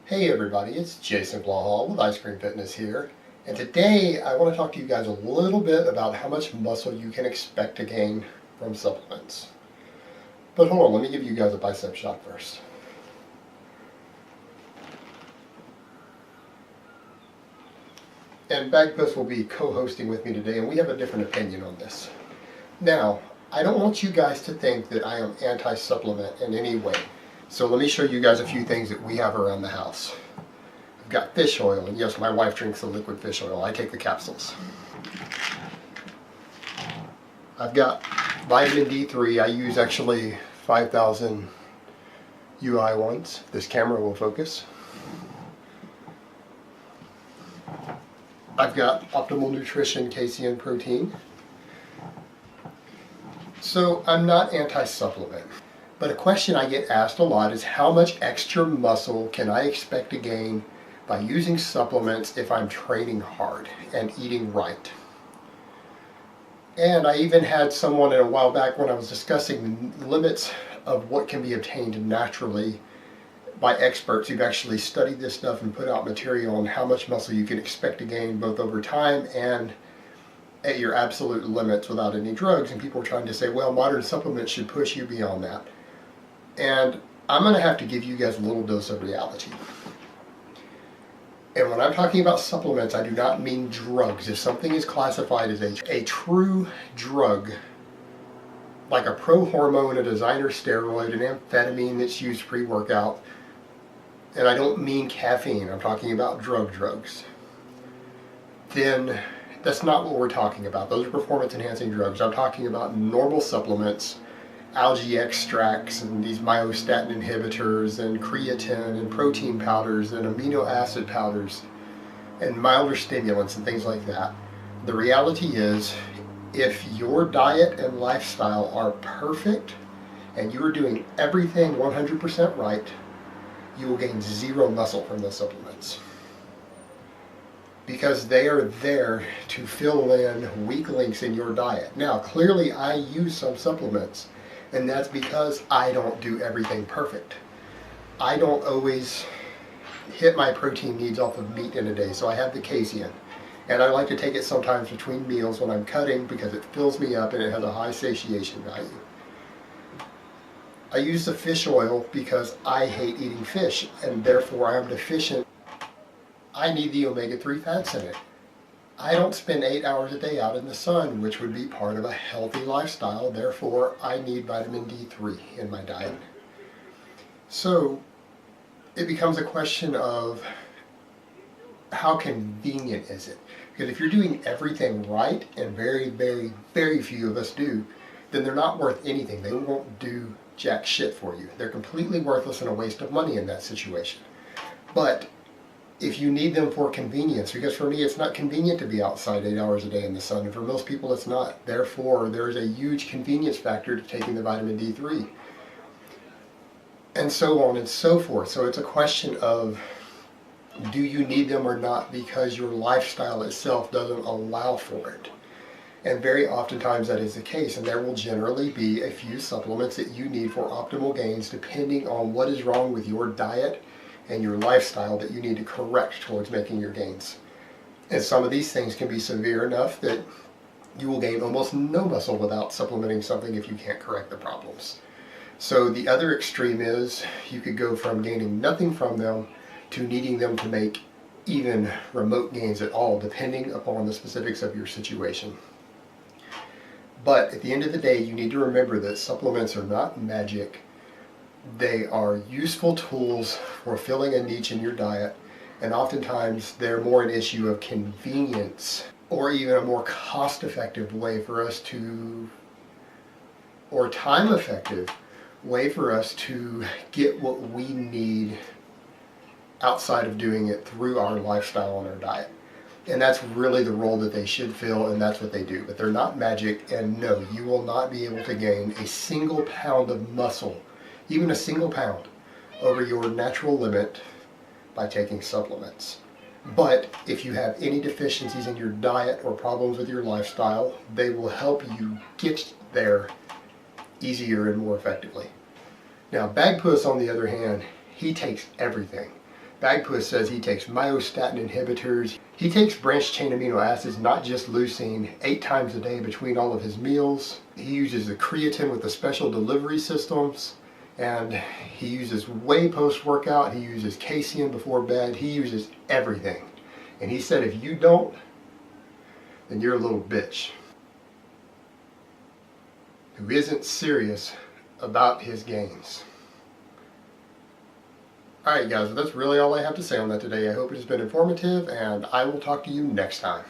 Hey everybody, it's Jason Blaha with Ice Cream Fitness here, and today I want to talk to you guys a little bit about how much muscle you can expect to gain from supplements. But hold on, let me give you guys a bicep shot first. And Bagpuss will be co-hosting with me today, and we have a different opinion on this. Now, I don't want you guys to think that I am anti-supplement in any way. So let me show you guys a few things that we have around the house. I've got fish oil, and yes, my wife drinks the liquid fish oil. I take the capsules. I've got vitamin D3. I use actually 5,000 UI ones. This camera will focus. I've got Optimal Nutrition casein protein. So I'm not anti-supplement. But a question I get asked a lot is how much extra muscle can I expect to gain by using supplements if I'm training hard and eating right? And I even had someone a while back when I was discussing the limits of what can be obtained naturally by experts who've actually studied this stuff and put out material on how much muscle you can expect to gain both over time and at your absolute limits without any drugs. And people are trying to say, well, modern supplements should push you beyond that. And I'm going to have to give you guys a little dose of reality. And when I'm talking about supplements, I do not mean drugs. If something is classified as a true drug, like a pro-hormone, a designer steroid, an amphetamine that's used pre-workout, and I don't mean caffeine, I'm talking about drugs, then that's not what we're talking about. Those are performance-enhancing drugs. I'm talking about normal supplements, algae extracts and these myostatin inhibitors and creatine and protein powders and amino acid powders and milder stimulants and things like that. The reality is, if your diet and lifestyle are perfect and you are doing everything 100% right, you will gain zero muscle from those supplements, because they are there to fill in weak links in your diet. Now, clearly I use some supplements, and that's because I don't do everything perfect. I don't always hit my protein needs off of meat in a day, so I have the casein. And I like to take it sometimes between meals when I'm cutting because it fills me up and it has a high satiation value. I use the fish oil because I hate eating fish, and therefore I'm deficient. I need the omega-3 fats in it. I don't spend 8 hours a day out in the sun, which would be part of a healthy lifestyle. Therefore, I need vitamin D3 in my diet. So it becomes a question of how convenient is it? Because if you're doing everything right, and very, very, very few of us do, then they're not worth anything. They won't do jack shit for you. They're completely worthless and a waste of money in that situation. But if you need them for convenience, because for me it's not convenient to be outside 8 hours a day in the sun, and for most people it's not. Therefore, there is a huge convenience factor to taking the vitamin D3. And so on and so forth. So it's a question of, do you need them or not, because your lifestyle itself doesn't allow for it. And very oftentimes that is the case, and there will generally be a few supplements that you need for optimal gains depending on what is wrong with your diet and your lifestyle that you need to correct towards making your gains. And some of these things can be severe enough that you will gain almost no muscle without supplementing something if you can't correct the problems. So the other extreme is you could go from gaining nothing from them to needing them to make even remote gains at all, depending upon the specifics of your situation. But at the end of the day, you need to remember that supplements are not magic. They are useful tools for filling a niche in your diet, and oftentimes they're more an issue of convenience, or even a more cost-effective way for us to, or time-effective way for us to get what we need outside of doing it through our lifestyle and our diet. And that's really the role that they should fill, and that's what they do. But they're not magic, and no, you will not be able to gain a single pound of muscle, even a single pound, over your natural limit by taking supplements. But if you have any deficiencies in your diet or problems with your lifestyle, they will help you get there easier and more effectively. Now, Bagpuss, on the other hand, he takes everything. Bagpuss says he takes myostatin inhibitors. He takes branched chain amino acids, not just leucine, 8 times a day between all of his meals. He uses the creatine with the special delivery systems. And he uses whey post-workout. He uses casein before bed. He uses everything. And he said if you don't, then you're a little bitch who isn't serious about his gains. Alright guys, that's really all I have to say on that today. I hope it has been informative, and I will talk to you next time.